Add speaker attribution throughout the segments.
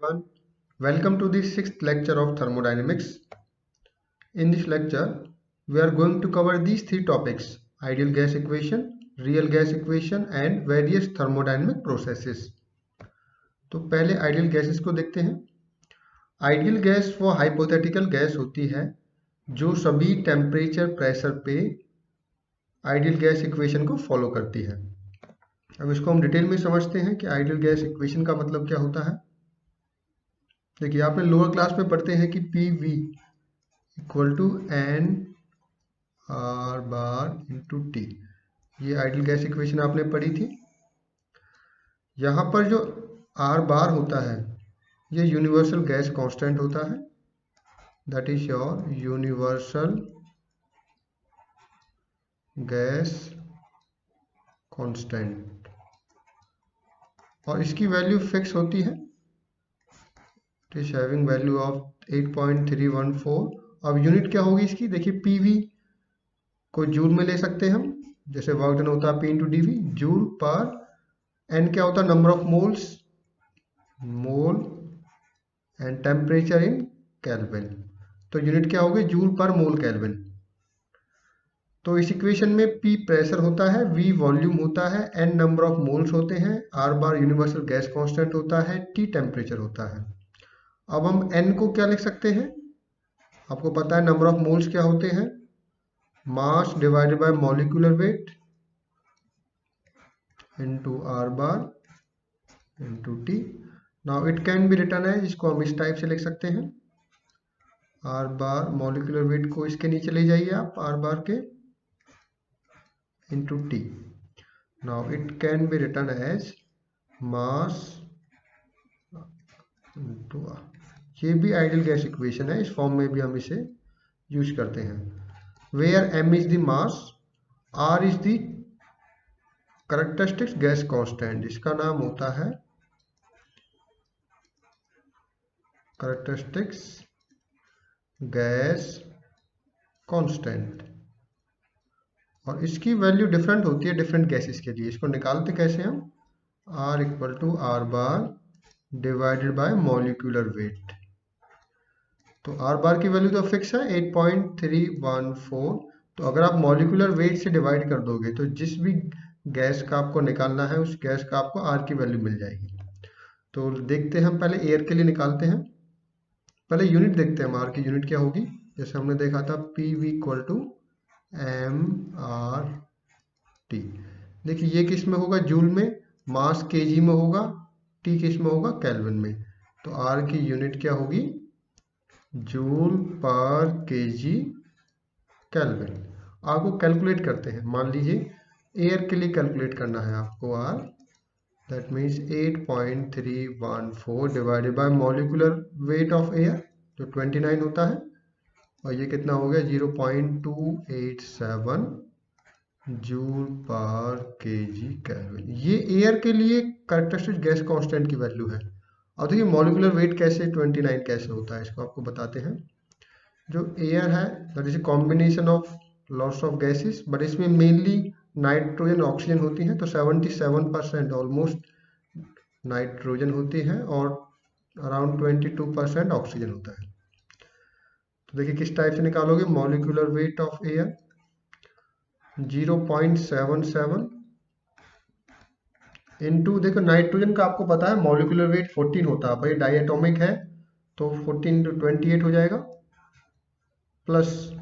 Speaker 1: everyone. Welcome to the sixth lecture of thermodynamics. In this lecture, we are going to cover these three topics: ideal gas equation, real gas equation and various thermodynamic processes. तो पहले ideal gases को देखते हैं। Ideal gas वो hypothetical gas होती है जो सभी टेम्परेचर प्रेशर पे आइडियल गैस इक्वेशन को फॉलो करती है। अब इसको हम डिटेल में समझते हैं कि आइडियल गैस इक्वेशन का मतलब क्या होता है। देखिए, आपने लोअर क्लास में पढ़ते हैं कि P V equal to N R bar into T, ये आइडियल गैस इक्वेशन आपने पढ़ी थी। यहाँ पर जो आर बार होता है ये यूनिवर्सल गैस कांस्टेंट होता है, that is your universal gas constant, और इसकी वैल्यू फिक्स होती है, it is having value of 8.314। अब यूनिट क्या होगी इसकी, देखिए पीवी को जूल में ले सकते हैं हम, जैसे वर्क डन होता है P into D V, joule पर एन क्या होता है, number of moles, mole and temperature in kelvin, तो यूनिट क्या होगी, जूल पर मोल केल्विन। तो इस इक्वेशन में P प्रेशर होता है, V वॉल्यूम होता है, N नंबर ऑफ मोल्स होते हैं, R बार यूनिवर्सल गैस कांस्टेंट होता है, T टेम्परेचर होता है। अब हम N को क्या लिख सकते हैं, आपको पता है नंबर ऑफ मोल्स क्या होते हैं, mass divided by molecular weight into R bar into T। Now it can be written है, इसको हम इस टाइप से लिख सकते हैं, R बार मॉलिक्यूलर वेट को इसके नीचे ले जाइए आप, R बार के into T. Now it can be written as mass into R. ये भी आइडियल गैस इक्वेशन है, इस फॉर्म में भी हम इसे यूज करते हैं। Where M is the mass, R is the characteristic gas constant, इसका नाम होता है characteristics gas constant, और इसकी वैल्यू डिफरेंट होती है डिफरेंट गैसेस के लिए। इसको निकालते कैसे हम, R equal to R bar divided by molecular weight. तो R बार की वैल्यू तो फिक्स है 8.314, तो अगर आप मॉलिक्यूलर वेट से डिवाइड कर दोगे तो जिस भी गैस का आपको निकालना है उस गैस का आपको R की वैल्यू मिल जाएगी। तो देखते हैं, हम पहले एयर के लिए निकालते हैं, पहले यूनिट देखते हैं हम R की यूनिट क्या होगी। जैसे हमने देखा था P V equal to M R T. देखिए ये किस में होगा, जूल में, मास केजी में होगा, टी किस में होगा, केल्विन में। तो आर की यूनिट क्या होगी, जूल पर केजी केल्विन। आपको कैलकुलेट करते हैं, मान लीजिए एयर के लिए कैलकुलेट करना है आपको R, that means 8.314 divided by molecular weight of air जो 29 होता है, और ये कितना हो गया 0.287 जूल पर केजी केल्विन। ये एयर के लिए कैरेक्टरिस्टिक गैस कांस्टेंट की वैल्यू है। और देखिए मॉलिक्यूलर वेट कैसे 29 कैसे होता है, इसको आपको बताते हैं। जो एयर है that is combination of lots of gases, but इसमें मेनली नाइट्रोजन ऑक्सीजन होती है, तो 77% ऑलमोस्ट नाइट्रोजन होती है और अराउंड 22% ऑक्सीजन होता है। तो देखिए किस टाइप से निकालोगे, molecular weight of air 0.77 into, देखो नाइट्रोजन का आपको पता है मॉलिक्यूलर वेट 14 होता है, भाई डायटोमिक है तो 14 to 28 हो जाएगा, प्लस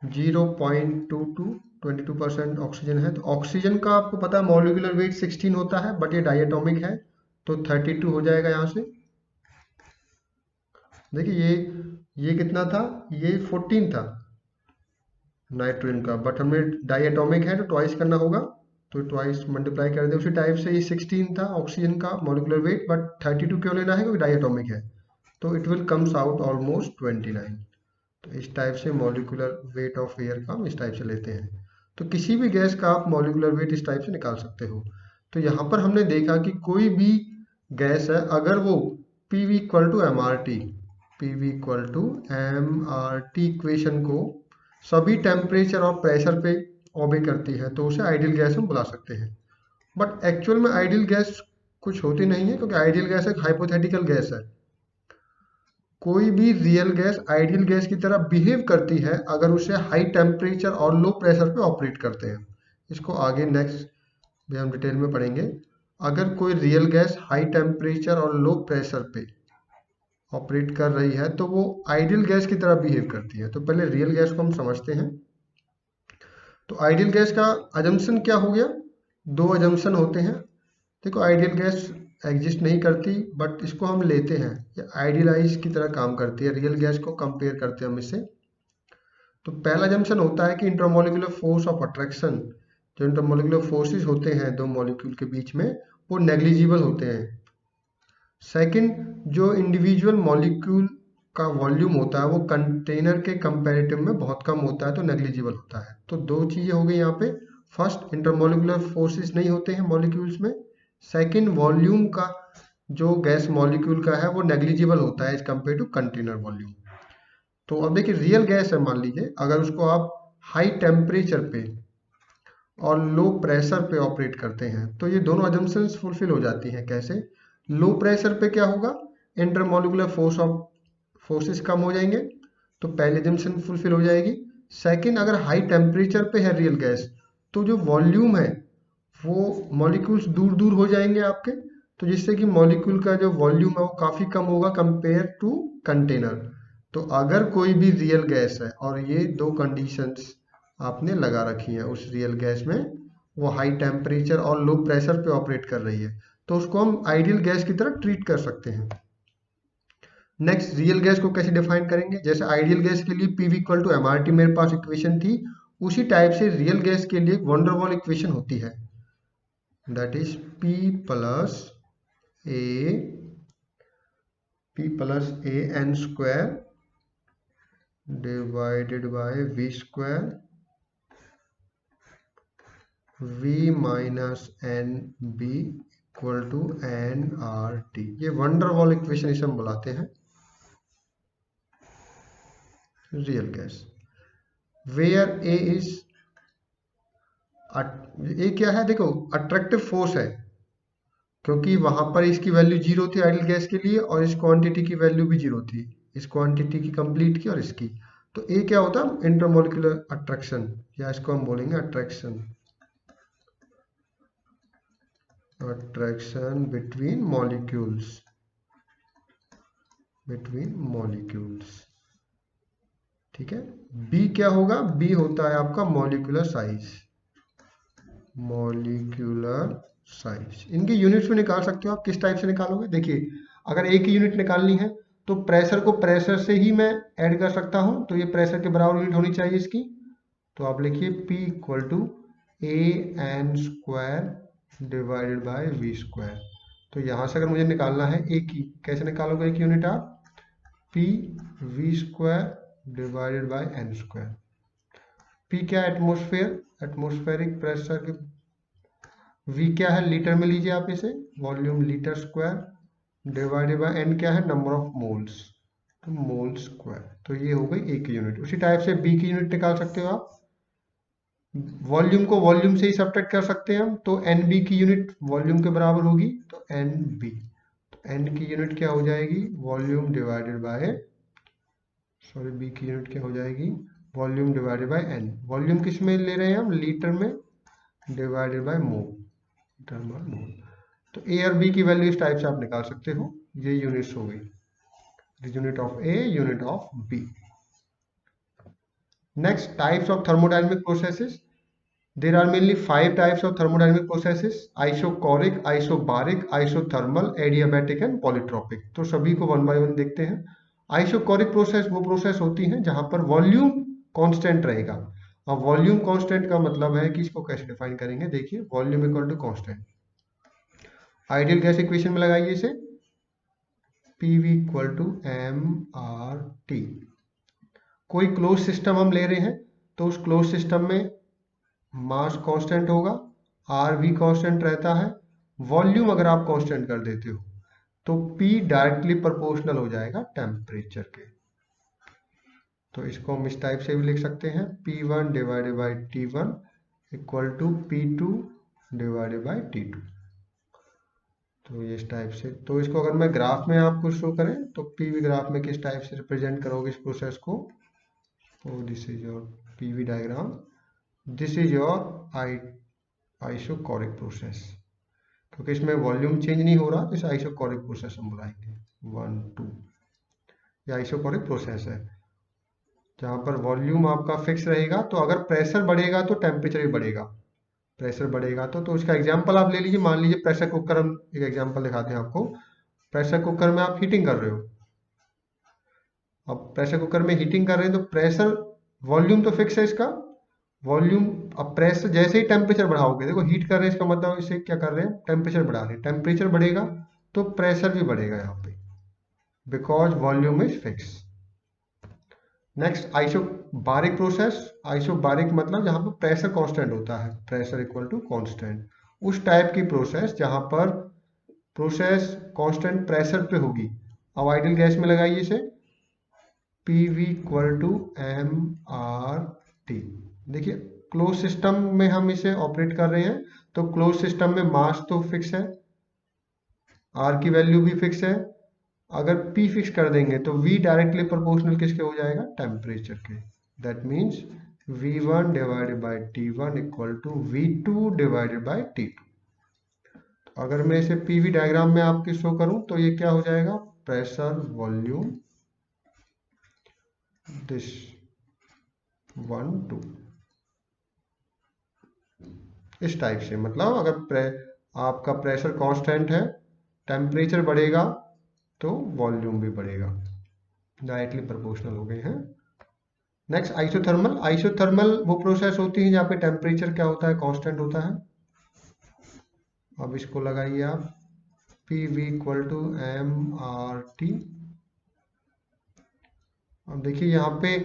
Speaker 1: 0.22 22% ऑक्सीजन है, तो ऑक्सीजन का आपको पता है मॉलिक्यूलर वेट 16 होता है, बट ये डायटोमिक है तो 32 हो जाएगा यहाँ से। देखिए ये कितना था, ये 14 था नाइट्रोजन का, बट हमें डायटोमिक है तो ट्वाइस करना होगा, तो ट्वाइस मल्टीप्लाई कर दे। उसी टाइप से ये 16 था ऑक्सीजन का मॉलिक्यूलर वेट, बट 32 क्यों लेना है, क्योंकि डायटोमिक है, तो it will comes out almost 29। तो इस टाइप से मॉलिक्यूलर वेट ऑफ एयर का हम इस टाइप से लेते हैं। तो किसी भी गैस का आप मॉलिक्यूलर वेट इस टाइप से निकाल सकते हो। तो यहाँ पर हमने देखा कि कोई भी गैस है, अगर वो P V equal to M R T, P V equal to M R T equation को सभी टेम्परेचर और प्रेशर पे ओबे करती है, तो उसे आइडियल गैस हम बुला सकते हैं। बट एक्चुअल में आइडियल गैस कुछ होती नहीं है, क्योंकि आइडियल गैस एक हाइपोथेटिकल गैस है। कोई भी रियल गैस आइडियल गैस की तरह बिहेव करती है अगर उसे हाई टेम्परेचर और लो प्रेशर पे ऑपरेट करते हैं। इसको आगे नेक्स्ट भी हम डिटेल में पढ़ेंगे। अगर कोई रियल गैस हाई टेम्परेचर और लो प्रेशर पे ऑपरेट कर रही है तो वो आइडियल गैस की तरह बिहेव करती है। तो पहले रियल गैस को हम समझते हैं। तो आइडियल गैस का अजम्पशन क्या हो गया? दो अजम्पशन होते हैं। देखो, आइडियल गैस एग्जिस्ट नहीं करती, बट इसको हम लेते हैं, ये आइडियलाइज की तरह काम करती है। रियल गैस को कंपेयर करते हैं हम इससे। तो पहला अजम्पशन होता है कि इंटरमोलिकुलर फोर्स ऑफ अट्रैक्शन, जो इंटरमोलिकुलर फोर्सेस होते हैं दो मॉलिक्यूल के बीच में, वो नेग्लिजिबल होते हैं। सेकंड, जो इंडिविजुअल मॉलिक्यूल का वॉल्यूम होता है वो कंटेनर के कंपैरेटिव में बहुत कम होता है, तो नेग्लिजिबल होता है। तो दो चीजें हो गई यहाँ पे। फर्स्ट, इंटरमोलिकुलर फोर्सेस नहीं होते हैं मॉलिक्यूल्स में। सेकंड, वॉल्यूम का जो गैस मॉलिक्यूल का है वो नेग्लिजिबल होता है as compared to container volume. तो अब देखिए, रियल गैस है, मान लीजिए अगर उसको आप हाई टेम्परेचर पे और लो प्रेशर पे ऑपरेट करते हैं तो ये दोनों अजम्पशंस फुलफिल हो जाती हैं। कैसे? लो प्रेशर पे क्या होगा? इंटरमोलिकुलर फोर्सेस कम हो जाएंगे, तो पहले अजम्पशन फुलफिल हो जाएगी। सेकंड, अगर हाई टेम्परेचर पे है रियल गैस तो जो वॉल्यूम है वो मॉलिक्यूल्स दूर दूर हो जाएंगे आपके, तो जिससे कि मॉलिक्यूल का जो वॉल्यूम है वो काफी कम होगा कंपेयर टू कंटेनर। तो अगर कोई भी रियल गैस है और ये दो कंडीशंस आपने लगा रखी है उस रियल गैस में, वो हाई टेम्परेचर और लो प्रेशर पे ऑपरेट कर रही है, तो उसको हम आइडियल गैस की तरह ट्रीट कर सकते हैं। नेक्स्ट, रियल गैस को कैसे डिफाइन करेंगे? जैसे आइडियल गैस के लिए PV इक्वल टू MRT मेरे पास इक्वेशन थी, उसी टाइप से रियल गैस के लिए वंडर वॉल इक्वेशन होती है, that is P plus A n square divided by V square V minus n b equal to NRT। ये वंडर वॉल इक्वेशन इसे हम बुलाते हैं real gas. Where a is, a क्या है? देखो, अट्रैक्टिव फोर्स है, क्योंकि वहां पर इसकी वैल्यू जीरो थी आइडियल गैस के लिए और इस क्वांटिटी की वैल्यू भी जीरो थी, इस क्वांटिटी की कंप्लीट की और इसकी। तो ए क्या होता है? इंटरमोलिकुलर अट्रैक्शन, या इसको हम बोलेंगे अट्रैक्शन, अट्रैक्शन बिटवीन मॉलिक्यूल्स, ठीक है। बी क्या होगा? बी होता है आपका मॉलिक्यूलर साइज, इनके यूनिट्स में निकाल सकते हो आप। किस टाइप से निकालोगे? देखिए, अगर ए की यूनिट निकालनी है तो प्रेशर को प्रेशर से ही मैं ऐड कर सकता हूं, तो ये प्रेशर के बराबर यूनिट होनी चाहिए इसकी। तो आप लिखिए P equal to AN square divided by V square. तो यहां से अगर मुझे निकालना है ए की, कैसे निकालोगे ए की यूनिट आप? P V square divided bye N square. P क्या? एटमोस्फेरिक प्रेशर के। V क्या है? लीटर में लीजिए आप इसे, volume litre square divided bye N क्या है? नंबर ऑफ मोल्स, तो मोल स्क्वायर। तो ये हो गई ए की यूनिट। उसी टाइप से बी की यूनिट निकाल सकते हो आप। वॉल्यूम को वॉल्यूम से ही सब्ट्रैक्ट कर सकते हैं हम, तो एन बी की यूनिट वॉल्यूम के बराबर होगी, तो एन बी। तो एन की यूनिट क्या हो जाएगी? Volume divided by, sorry, B की यूनिट क्या हो जाएगी? Volume divided by N. Volume किस में ले रहे हैं हम? लीटर में, divided by mole, litre by mole. तो ए और बी की वैल्यू इस टाइप से आप निकाल सकते हो। ये यूनिट्स हो गई, unit of A, unit of B. Next, types of thermodynamic processes. There are mainly 5 types of thermodynamic processes: isochoric, isobaric, isothermal, adiabatic and polytropic। तो सभी को वन बाय वन देखते हैं। आइसोकोरिक प्रोसेस वो प्रोसेस होती है जहां पर वॉल्यूम कांस्टेंट रहेगा। अब वॉल्यूम कांस्टेंट का मतलब है कि इसको कैसे डिफाइन करेंगे? देखिए, volume equal to constant, ideal gas equation में लगाइए इसे, PV इक्वल टू MRT। कोई क्लोज सिस्टम हम ले रहे हैं तो उस क्लोज सिस्टम में मास कांस्टेंट होगा, आर भी कांस्टेंट रहता है, वॉल्यूम अगर आप कांस्टेंट कर देते हो तो P डायरेक्टली प्रोपोर्शनल हो जाएगा टेम्परेचर के। तो इसको हम इस टाइप से भी लिख सकते हैं, P1 divided by T1 equal to P2 divided by T2। तो ये इस टाइप से, तो इसको अगर मैं ग्राफ में आपको शो करें तो पीवी ग्राफ में किस टाइप से रिप्रेजेंट करोगे इस प्रोसेस को। तो this is your PV diagram, this is your isochoric process, क्योंकि इसमें वॉल्यूम चेंज नहीं हो रहा तो इसे आइसोकोरिक प्रोसेस हम बुलाएंगे। 1 2 ये आइसोकोरिक प्रोसेस है जहाँ पर वॉल्यूम आपका फिक्स रहेगा, तो अगर प्रेशर बढ़ेगा तो टेम्परेचर भी बढ़ेगा। प्रेशर बढ़ेगा तो उसका एग्जांपल आप ले लीजिए, मान लीजिए प्रेशर कुकर, हम एक एग्जांपल दिखाते हैं आपको। प्रेशर कुकर में आप हीटिंग कर रहे हो, अब प्रेशर कुकर में हीटिंग कर रहे हैं तो प्रेशर, वॉल्यूम तो फिक्स है इसका, वॉल्यूम, अब प्रेशर जैसे ही टेम्परेचर बढ़ाओगे, देखो हीट कर रहे हैं इसका मतलब इसे क्या कर रहे हैं, टेम्परेचर बढ़ा रहे हैं, टेम्परेचर बढ़ेगा तो प्रेशर भी बढ़ेगा यहाँ पे, because volume is fix. Next isobaric process, isobaric मतलब जहां पर प्रेशर कांस्टेंट होता है, प्रेशर इक्वल टू कांस्टेंट, उस टाइप की प्रोसेस जहां पर प्रोसेस कांस्टेंट प्रेशर पे होगी। अब आइडियल गैस में लगाइए इसे, PV इक्वल टू mRT। देखिए क्लोज सिस्टम में हम इसे ऑपरेट कर रहे हैं, तो क्लोज सिस्टम में मास तो फिक्स है, R की वैल्यू भी फिक्स है, अगर P फिक्स कर देंगे तो V डायरेक्टली प्रोपोर्शनल किसके हो जाएगा, टेम्परेचर के। That means V1 divided by T1 equal to V2 divided by T2। तो अगर मैं इसे PV डायग्राम में आपके शो करूं तो ये क्या हो जाएगा, प्रेशर वॉल्यूम दिस 1 2 इस टाइप से। मतलब अगर आपका प्रेशर कांस्टेंट है, टेम्परेचर बढ़ेगा तो वॉल्यूम भी बढ़ेगा, डायरेक्टली प्रोपोर्शनल हो गए हैं। नेक्स्ट आइसोथर्मल, आइसोथर्मल वो प्रोसेस होती है जहाँ पे टेम्परेचर क्या होता है, कांस्टेंट होता है। अब इसको लगाइए आप, PV इक्वल टू mRT। अब देखिए यहाँ पे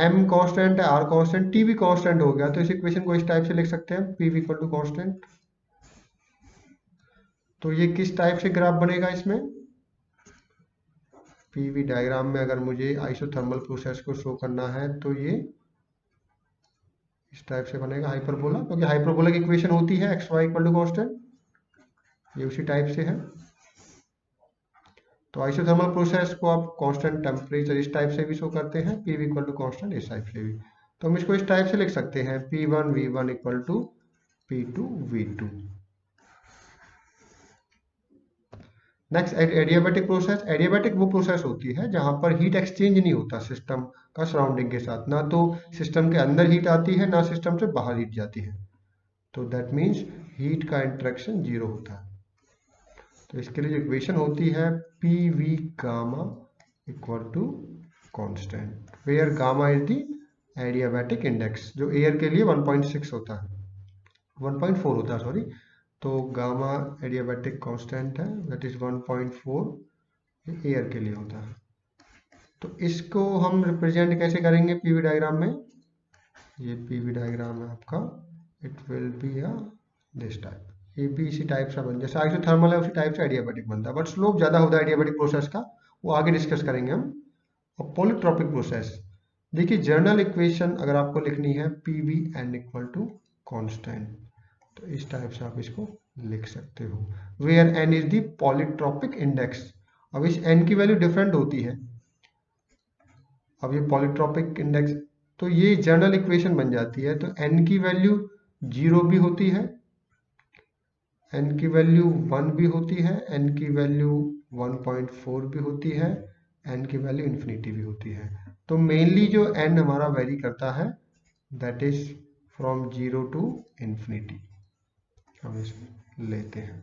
Speaker 1: m कांस्टेंट है, R कांस्टेंट, T भी कांस्टेंट हो गया, तो इस इक्वेशन को इस टाइप से लिख सकते हैं, PV इक्वल टू कांस्टेंट। तो ये किस टाइप से ग्राफ बनेगा इसमें, PV डायग्राम में अगर मुझे आइसोथर्मल प्रोसेस को शो करना है तो ये इस टाइप से बनेगा, हाइपरबोला, क्योंकि हाइपरबोला की इक्वेशन होती है xy इक्वल टू कांस्टेंट, ये उसी टाइप से है। तो आइसोथर्मल प्रोसेस को आप कांस्टेंट टेम्परेचर इस टाइप से भी शो करते हैं, PV इक्वल टू कांस्टेंट इस टाइप से भी। तो हम इसको इस टाइप से लिख सकते हैं, P1 V1 equal to P2 V2। Next adiabatic process, adiabatic वो प्रोसेस होती है जहां पर हीट एक्सचेंज नहीं होता सिस्टम का सराउंडिंग के साथ, ना तो सिस्टम के अंदर हीट आती है ना सिस्टम से बाहर हीट जाती है, तो दैट मीन्स हीट का इंटरेक्शन जीरो होता है। तो इसके लिए जो इक्वेशन होती है PV gamma equal to constant, where gamma is the adiabatic index, जो एयर के लिए 1.6 होता है, 1.4 होता है सॉरी, तो गामा एडियाबैटिक कांस्टेंट है, दैट इज 1.4, एयर के लिए होता है। तो इसको हम रिप्रेजेंट कैसे करेंगे PV डायग्राम में, ये PV डायग्राम है आपका, it will be a this type, ये भी इसी टाइप से बन, जैसे आइसोथर्मल है उसी टाइप से एडियाबैटिक बनता है, बट स्लोप ज्यादा होता है एडियाबैटिक प्रोसेस का, वो आगे डिस्कस करेंगे हम। और पॉलीट्रॉपिक प्रोसेस, देखिए जर्नल इक्वेशन अगर आपको लिखनी है PV n equal to constant, तो इस टाइप से आप इसको लिख सकते हो, where n is the polytropic index. अब इस n की वैल्यू डिफरेंट होती है, अब ये पॉलीट्रॉपिक इंडेक्स, तो ये जर्नल इक्वेशन बन जाती है, तो n की वैल्यू 0 भी होती है, n की वैल्यू 1 भी होती है, n की वैल्यू 1.4 भी होती है, n की वैल्यू इन्फिनिटी भी होती है। तो मेनली जो n हमारा वेरी करता है that is from 0 to infinity, हम इसमें लेते हैं।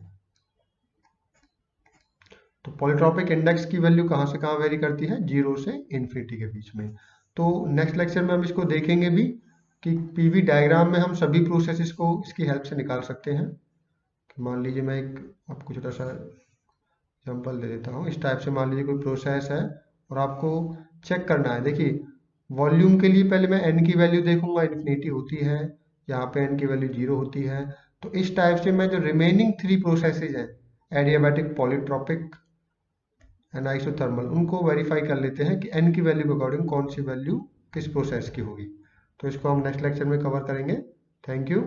Speaker 1: तो पॉलीट्रॉपिक इंडेक्स की वैल्यू कहाँ से कहाँ वेरी करती है, 0 से इन्फिनिटी के बीच में। तो नेक्स्ट लेक्चर में हम इसको देखेंगे भी कि PV डायग्राम में हम सभी प्रोसेसेस को इसकी हेल्प से निकाल सकते हैं। मान लीजिए मैं एक आपको छोटा सा एग्जाम्पल दे देता हूँ, इस टाइप से मान लीजिए कोई प्रोसेस है और आपको चेक करना है, देखिए वॉल्यूम के लिए पहले मैं n की वैल्यू देखूंगा, इन्फिनिटी होती है, यहाँ पे n की वैल्यू 0 होती है, तो इस टाइप से मैं जो रिमेनिंग 3 प्रोसेसेस हैं, एडियाबैटिक, पॉलीट्रॉपिक एंड आइसोथर्मल, उनको वेरीफाई कर लेते हैं कि n की वैल्यू के अकॉर्डिंग कौन सी वैल्यू किस प्रोसेस की होगी। तो इसको हम नेक्स्ट लेक्चर में कवर करेंगे। Thank you.